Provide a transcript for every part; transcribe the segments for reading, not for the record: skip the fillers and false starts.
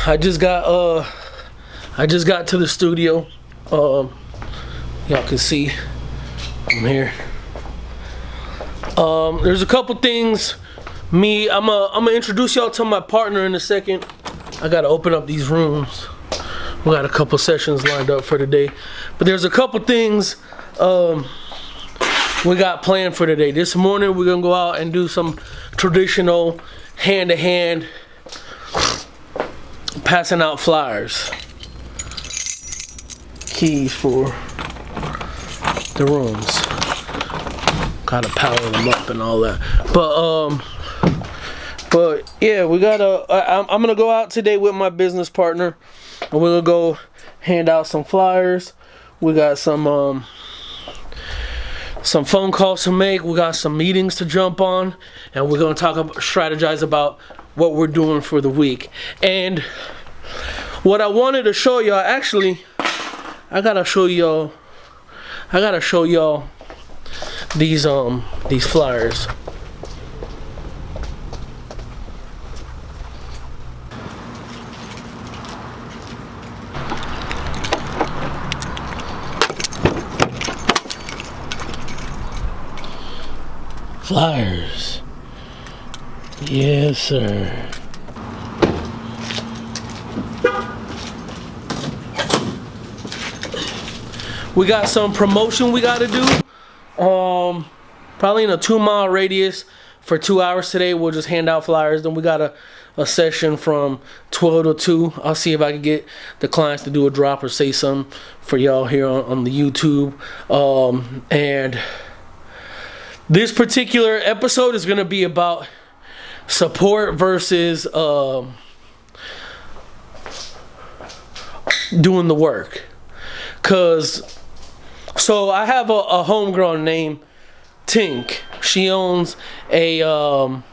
I just got to the studio. Y'all can see I'm here. There's a couple things. I'm gonna introduce y'all to my partner in a second. I gotta open up these rooms. We got a couple sessions lined up for today, but there's a couple things we got planned for today. This morning we're gonna go out and do some traditional hand-to-hand passing out flyers, keys for the rooms. Gotta power them up and all that. But yeah, we gotta. I'm gonna go out today with my business partner, and we're gonna go hand out some flyers. We got some phone calls to make. We got some meetings to jump on, and we're gonna strategize about what we're doing for the week. And what I wanted to show y'all, actually, I gotta show y'all these flyers. Flyers. Yes, sir. We got some promotion we got to do. Probably in a 2-mile radius for 2 hours today. We'll just hand out flyers. Then we got a session from 12 to 2. I'll see if I can get the clients to do a drop or say something for y'all here on the YouTube. And this particular episode is going to be about support versus doing the work. So I have a homegrown named Tink. She owns actually,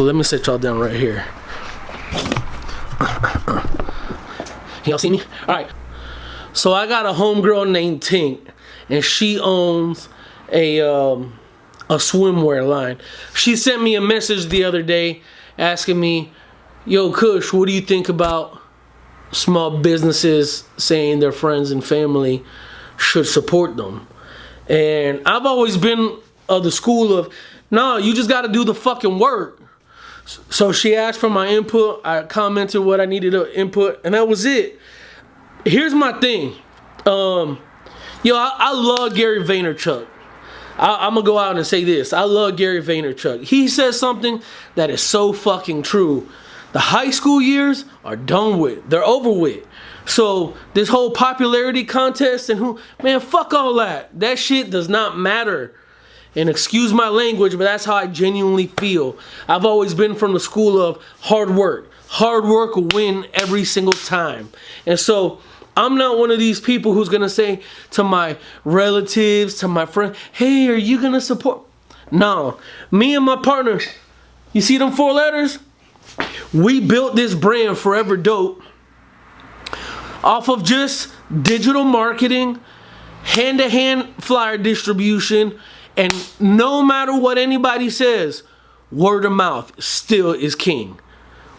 let me sit y'all down right here. Y'all see me? All right. So I got a homegrown named Tink, and she owns a swimwear line. She sent me a message the other day asking me, "Yo, Kush, what do you think about small businesses saying their friends and family should support them?" And I've always been of the school of, no, you just got to do the fucking work. So she asked for my input. I commented what I needed to input, and that was it. Here's my thing. I love Gary Vaynerchuk. I'm going to go out and say this. I love Gary Vaynerchuk. He says something that is so fucking true. The high school years are done with. They're over with. So this whole popularity contest and fuck all that. That shit does not matter. And excuse my language, but that's how I genuinely feel. I've always been from the school of hard work. Hard work will win every single time. And so I'm not one of these people who's going to say to my relatives, to my friends, "Hey, are you going to support?" No. Me and my partner, you see them 4 letters? We built this brand, Forever Dope, off of just digital marketing, hand-to-hand flyer distribution, and no matter what anybody says, word of mouth still is king.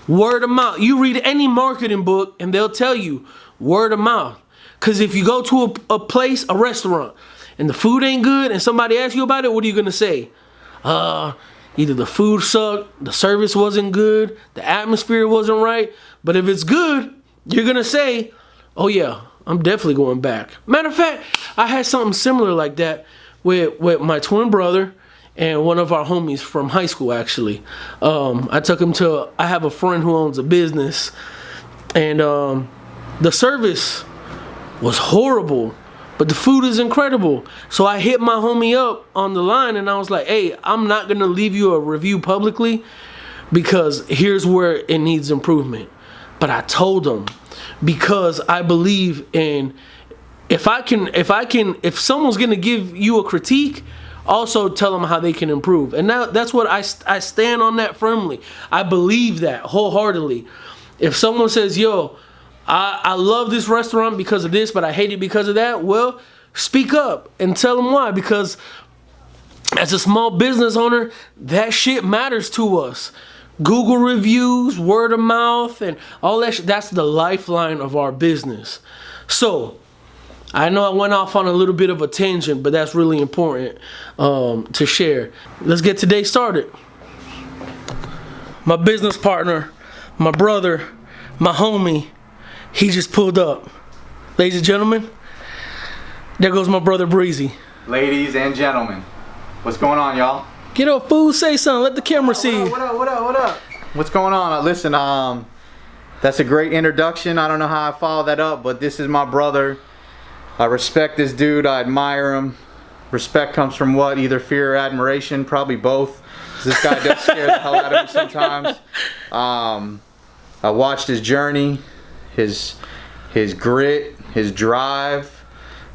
Word of mouth. You read any marketing book and they'll tell you word of mouth. Because if you go to a place, a restaurant, and the food ain't good and somebody asks you about it, what are you going to say? Either the food sucked, the service wasn't good, the atmosphere wasn't right. But if it's good, you're going to say, "Oh yeah, I'm definitely going back." Matter of fact, I had something similar like that with my twin brother and one of our homies from high school, actually. I took him I have a friend who owns a business, and the service was horrible, but the food is incredible. So I hit my homie up on the line, and I was like, "Hey, I'm not going to leave you a review publicly because here's where it needs improvement." But I told him, because I believe in, if someone's going to give you a critique, also tell them how they can improve. And that's what I stand on that firmly. I believe that wholeheartedly. If someone says, "Yo, I love this restaurant because of this, but I hate it because of that," well, speak up and tell them why. Because as a small business owner, that shit matters to us. Google reviews, word of mouth, and all that shit. That's the lifeline of our business. So, I know I went off on a little bit of a tangent, but that's really important to share. Let's get today started. My business partner, my brother, my homie, he just pulled up. Ladies and gentlemen, there goes my brother Breezy. Ladies and gentlemen, what's going on, y'all? Get up, fool, say something, let the camera see. What up? What's going on? Listen, that's a great introduction. I don't know how I follow that up, but this is my brother. I respect this dude, I admire him. Respect comes from what? Either fear or admiration, probably both. This guy does scare the hell out of me sometimes. I watched his journey, his grit, his drive,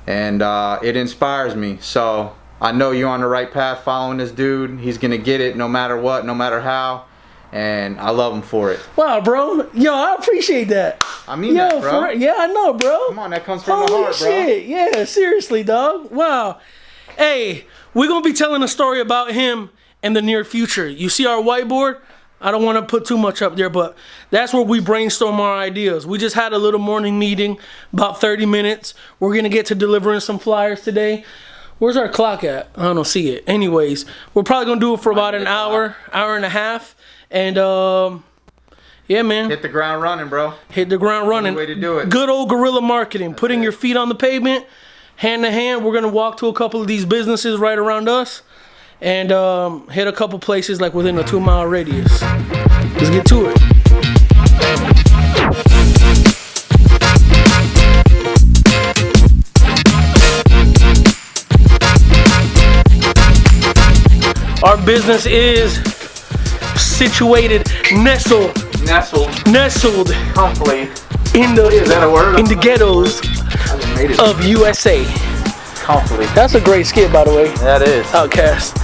and it inspires me. So I know you're on the right path following this dude. He's gonna get it no matter what, no matter how. And I love him for it. Wow, bro. Yo, I appreciate that. I mean that, bro. Yeah, I know, bro. Come on, that comes from the heart, bro. Shit. Yeah, seriously, dog. Wow. Hey, we're going to be telling a story about him in the near future. You see our whiteboard? I don't want to put too much up there, but that's where we brainstorm our ideas. We just had a little morning meeting, about 30 minutes. We're going to get to delivering some flyers today. Where's our clock at? I don't see it. Anyways, we're probably going to do it for about an hour and a half. And, yeah, man. Hit the ground running, bro. Hit the ground running. Way to do it. Good old guerrilla marketing. Putting your feet on the pavement, hand to hand. We're going to walk to a couple of these businesses right around us. And hit a couple places like within a 2-mile radius. Let's get to it. Our business is situated, nestled, comfily in the Is that a word? in the ghettos of USA. Comfily. That's a great skit, by the way. That is. Outcast.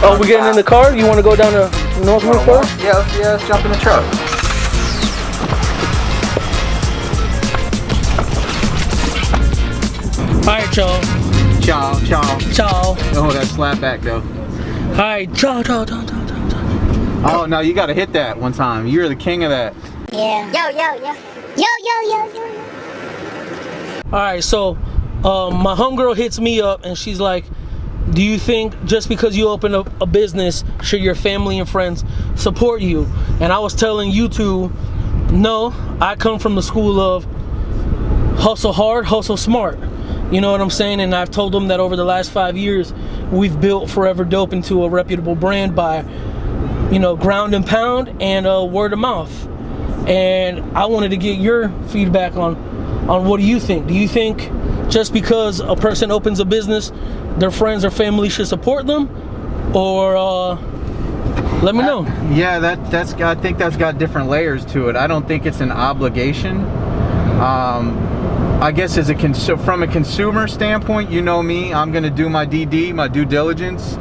Oh, we getting in the car? You want to go down to Northwood first? Yeah, let's jump in the truck. All right, y'all. Ciao. Oh, that slap back though. All right, ciao. Oh no, you gotta hit that one time. You're the king of that. Yeah. Yo. All right, so my homegirl hits me up and she's like, do you think just because you open up a business, should your family and friends support you? And I was telling you two, no, I come from the school of hustle hard, hustle smart. You know what I'm saying? And I've told them that over the last 5 years, we've built Forever Dope into a reputable brand by, ground and pound and word of mouth. And I wanted to get your feedback on what do you think? Do you think just because a person opens a business, their friends or family should support them? Or let me know. Yeah, I think that's got different layers to it. I don't think it's an obligation. I guess from a consumer standpoint, you know me, I'm gonna do my DD, my due diligence.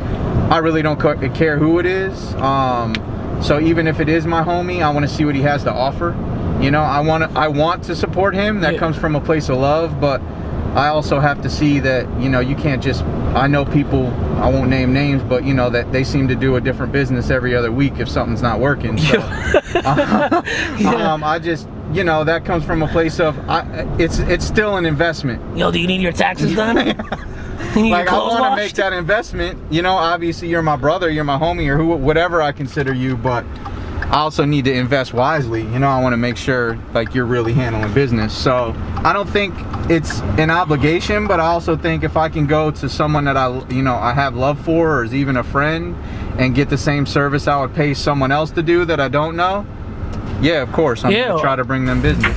I really don't care who it is. So even if it is my homie, I want to see what he has to offer. I want to support him. That comes from a place of love, but I also have to see that, you can't just, I know people, I won't name names, but that they seem to do a different business every other week if something's not working. So, I just, that comes from a place of, it's still an investment. Yo, do you need your taxes done? Like, I want to make that investment. Obviously you're my brother, you're my homie, or whatever I consider you, but I also need to invest wisely. I want to make sure like you're really handling business. So I don't think it's an obligation, but I also think if I can go to someone that I have love for, or is even a friend, and get the same service I would pay someone else to do that I don't know, yeah, of course, I'm gonna try to bring them business.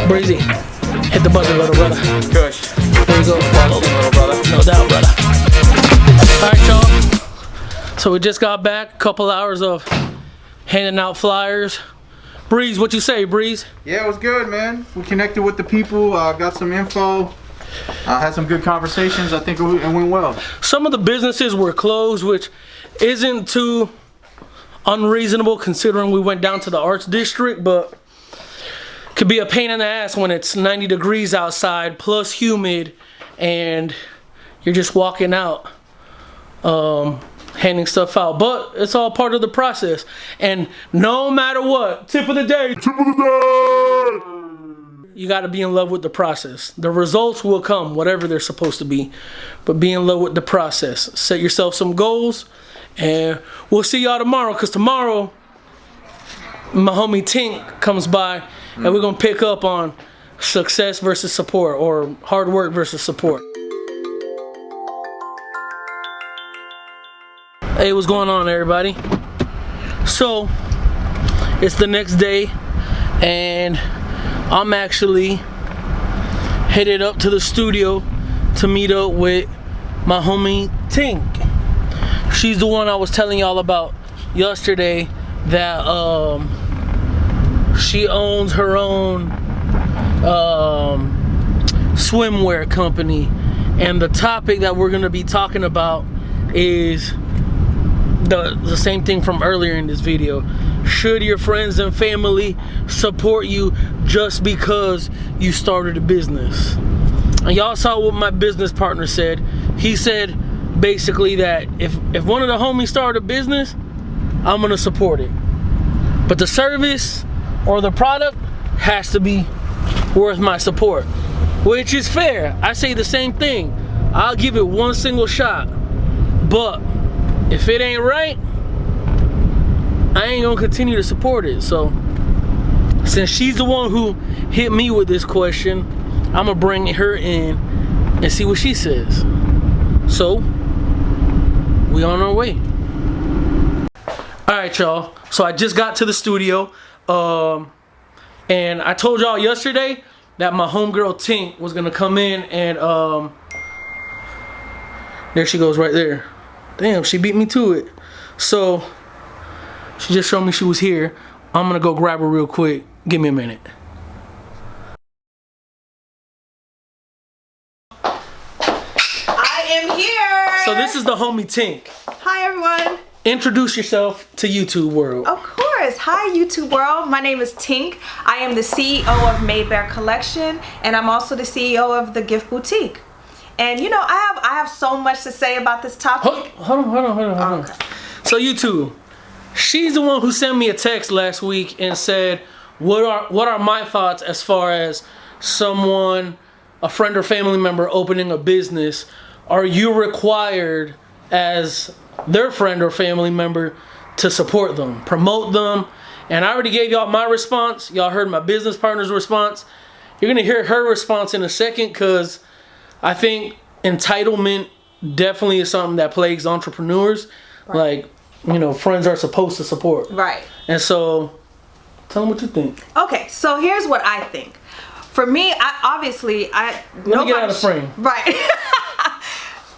Breezy, hit the button, little brother. Kush. There you go. Little brother. No doubt, brother. All right, y'all. So we just got back, a couple hours of handing out flyers. Breeze, what you say, Breeze? Yeah, it was good, man. We connected with the people, got some info, had some good conversations. I think it went well. Some of the businesses were closed, which isn't too unreasonable considering we went down to the Arts District, but could be a pain in the ass when it's 90 degrees outside plus humid and you're just walking out handing stuff out, but it's all part of the process. And no matter what, tip of the day, you got to be in love with the process. The results will come, whatever they're supposed to be, but be in love with the process. Set yourself some goals, and we'll see y'all tomorrow, because tomorrow my homie Tink comes by and we're gonna pick up on success versus support, or hard work versus support. Hey, what's going on, everybody? So it's the next day and I'm actually headed up to the studio to meet up with my homie Tink. She's the one I was telling y'all about yesterday, that she owns her own swimwear company, and the topic that we're gonna be talking about is the same thing from earlier in this video. Should your friends and family support you just because you started a business? And y'all saw what my business partner said. He said basically that if one of the homies started a business, I'm gonna support it, but the service or the product has to be worth my support, which is fair. I say the same thing. I'll give it one single shot, but if it ain't right, I ain't gonna continue to support it. So since she's the one who hit me with this question, I'm gonna bring her in and see what she says. So we on our way. Alright, y'all, so I just got to the studio, and I told y'all yesterday that my homegirl Tink was gonna come in, and there she goes right there. Damn, she beat me to it. So she just showed me she was here. I'm gonna go grab her real quick. Give me a minute. I am here. So this is the homie Tink. Hi everyone. Introduce yourself to YouTube world. Of course. Hi YouTube world. My name is Tink. I am the CEO of Made Bear Collection, and I'm also the CEO of the Gift Boutique. And you know, I have so much to say about this topic. Hold on. Okay. So YouTube, she's the one who sent me a text last week and said, what are my thoughts as far as someone, a friend or family member opening a business? Are you required as their friend or family member to support them, promote them? And I already gave y'all my response. Y'all heard my business partner's response. You're gonna hear her response in a second, because I think entitlement definitely is something that plagues entrepreneurs. Right. Like, you know, friends are supposed to support. Right. And so, tell them what you think. Okay, so here's what I think. For me, Let me get out of frame. Right.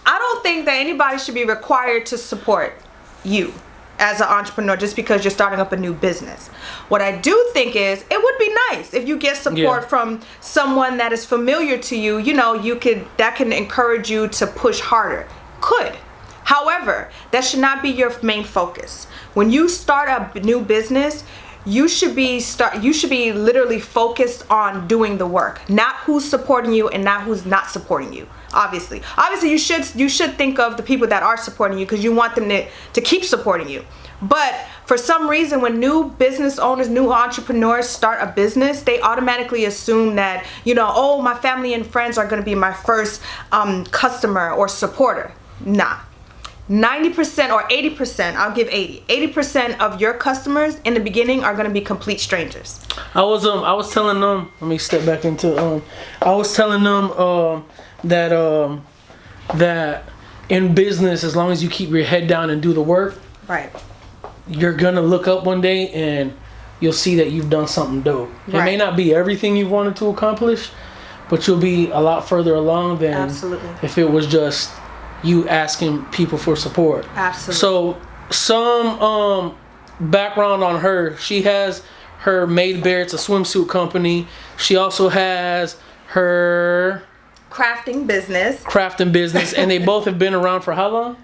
I don't think that anybody should be required to support you as an entrepreneur just because you're starting up a new business. What I do think is it would be nice if you get support from someone that is familiar to you. You know, that can encourage you to push harder. Could. However, that should not be your main focus. When you start a new business, you should be literally focused on doing the work, not who's supporting you and not who's not supporting you. Obviously you should think of the people that are supporting you, because you want them to keep supporting you. But for some reason, when new business owners, new entrepreneurs start a business, they automatically assume that, you know, oh, my family and friends are going to be my first customer or supporter. Nah. 90% or 80%, I'll give 80% of your customers in the beginning are going to be complete strangers. I was telling them, let me step back into I was telling them that in business, as long as you keep your head down and do the work, right, you're gonna look up one day and you'll see that you've done something dope. Right. It may not be everything you've wanted to accomplish, but you'll be a lot further along than if it was just you asking people for support. Absolutely. So some background on her. She has her Made Bear, it's a swimsuit company. She also has her crafting business. And they both have been around for how long?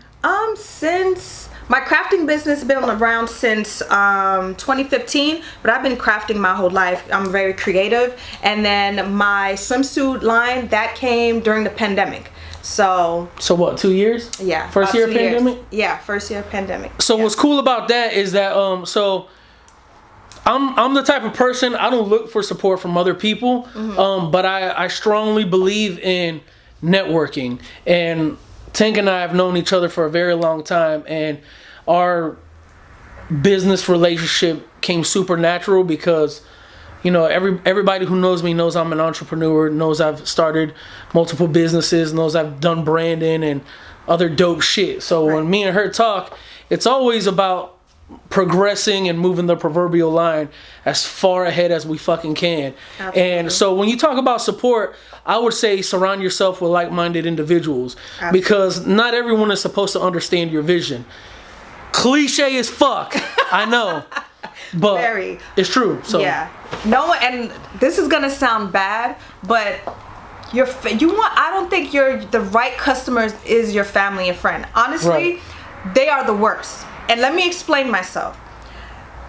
Since My crafting business has been around since 2015, but I've been crafting my whole life. I'm very creative. And then my swimsuit line, that came during the pandemic. So what, 2 years? Yeah. First year of pandemic? Years. Yeah, first year of pandemic. So what's cool about that is that so I'm the type of person, I don't look for support from other people, but I strongly believe in networking. And Tink and I have known each other for a very long time, and our business relationship came supernatural because, you know, everybody who knows me knows I'm an entrepreneur, knows I've started multiple businesses, knows I've done branding and other dope shit. So when me and her talk, it's always about progressing and moving the proverbial line as far ahead as we fucking can. Absolutely. And so when you talk about support, I would say surround yourself with like-minded individuals. Absolutely. Because not everyone is supposed to understand your vision. Cliche as fuck, I know, but it's true. So yeah, no, and this is gonna sound bad, but I don't think the right customers is your family and friend. Honestly, they are the worst. And let me explain myself.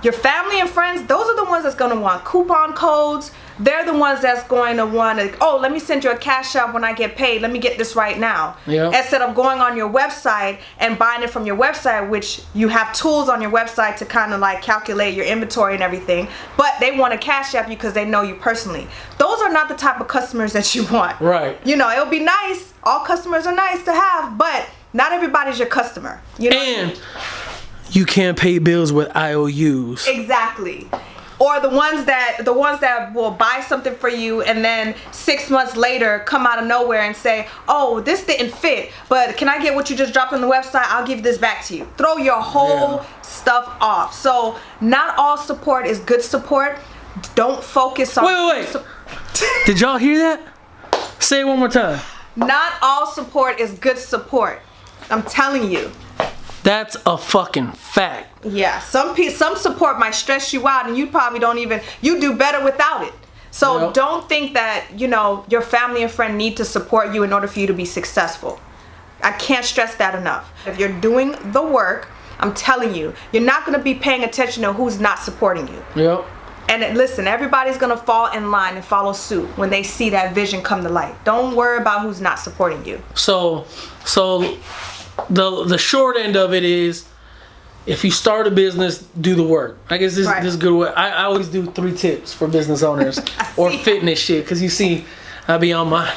Your family and friends, those are the ones that's going to want coupon codes. They're the ones that's going to want to, oh, let me send you a cash app when I get paid. Let me get this right now. Yeah. Instead of going on your website and buying it from your website, which you have tools on your website to kind of like calculate your inventory and everything. But they want to cash app you because they know you personally. Those are not the type of customers that you want. Right. You know, it'll be nice. All customers are nice to have, but not everybody's your customer. You know. And you can't pay bills with IOUs. Exactly. Or the ones that will buy something for you and then 6 months later come out of nowhere and say, oh, this didn't fit, but can I get what you just dropped on the website? I'll give this back to you. Throw your whole stuff off. So not all support is good support. Don't focus on... Wait. Did y'all hear that? Say it one more time. Not all support is good support. I'm telling you. That's a fucking fact. Yeah, some support might stress you out, and you probably you do better without it. So don't think that, you know, your family and friend need to support you in order for you to be successful. I can't stress that enough. If you're doing the work, I'm telling you, you're not going to be paying attention to who's not supporting you. Yep. And listen, everybody's going to fall in line and follow suit when they see that vision come to light. Don't worry about who's not supporting you. So the short end of it is, if you start a business, do the work. I guess this is good way. I always do 3 tips for business owners or fitness shit, because you see, I be on my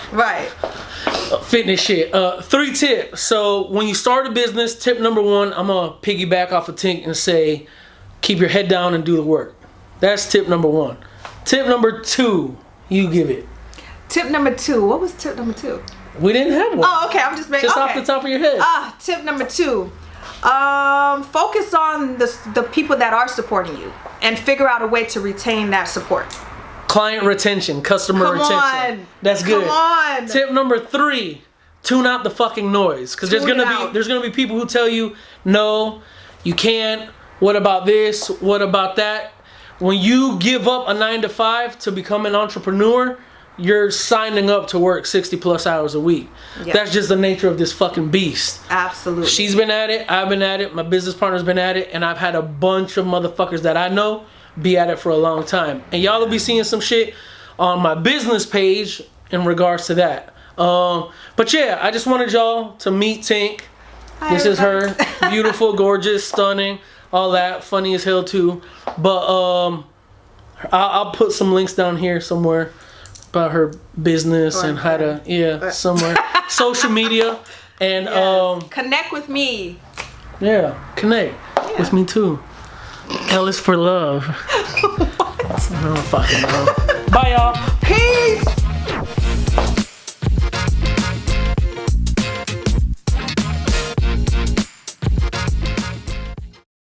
fitness shit. 3 tips. So when you start a business, tip number 1, I'm gonna piggyback off of Tink and say, keep your head down and do the work. That's tip number 1. Tip number 2, you give it. Tip number 2. What was tip number 2? We didn't have one. Oh, okay. I'm just making. Just off the top of your head. Tip number 2. Focus on the people that are supporting you and figure out a way to retain that support. Client retention, customer retention. That's good. Come on. Tip number 3, tune out the fucking noise, because there's gonna be people who tell you no, you can't. What about this? What about that? When you give up a 9 to 5 to become an entrepreneur, you're signing up to work 60 plus hours a week. Yep. That's just the nature of this fucking beast. Absolutely. She's been at it, I've been at it, my business partner's been at it, and I've had a bunch of motherfuckers that I know be at it for a long time. And y'all will be seeing some shit on my business page in regards to that. But yeah, I just wanted y'all to meet Tink. Hi, this is her. Beautiful, gorgeous, stunning, all that. Funny as hell too. But I'll put some links down here somewhere about her business and how to somewhere social media and connect with me. Yeah, connect with me too. L is for love. I don't fucking know. Bye y'all.